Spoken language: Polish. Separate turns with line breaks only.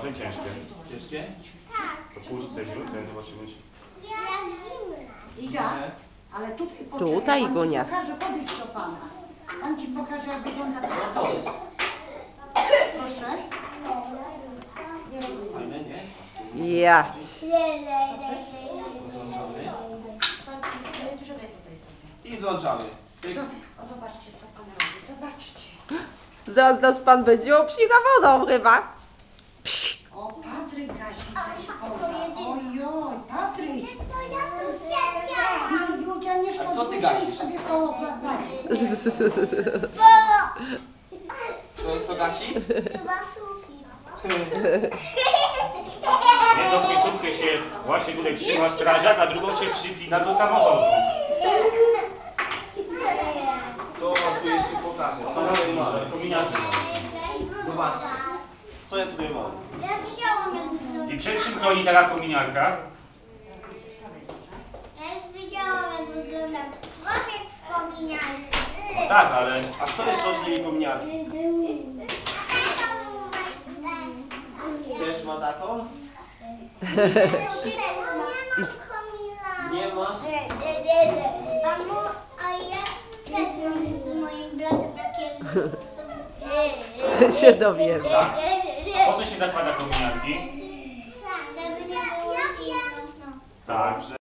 poważne, ciężkie.
Ciężkie?
To puść coś ten zobaczymy.
Iga, ale tutaj
Tutaj,
pan
Gunia.
ci pokaże, podejdź do pana. Pan ci pokaże, jak wygląda to. Proszę.
Fajne, nie?
Ja.
Złączamy.
Siadaj tutaj sobie.
I złączamy.
O, zobaczcie, co pan robi. Zobaczcie.
Zaraz nas pan będzie obsługa wodą chyba.
O, Patryk gasi też pożar. Ojoj, Patryk. Julia, nie
A co ty
szkodzi,
gasisz?
sobie koło plazmacie.
Co gasi?
Jedną końcówkę się właśnie tutaj trzyma strażak, a drugą się przypina do samochodu.
To tu jeszcze pokażę. Co ja tutaj mam?
Kombinacja.
Zobaczcie. Co ja tutaj mam?
I przed czym chroni taka kominiarka?
Ja już widziałam, jak wygląda człowiek w kominiarce.
No tak, ale
A kto jest roślin kominiarki? Też ma taką? Nie masz?
A ja też mam z moim bratem takie...
Się dowiemy.
po co się zakłada kominiarki?
Żeby nie było...
Tak, że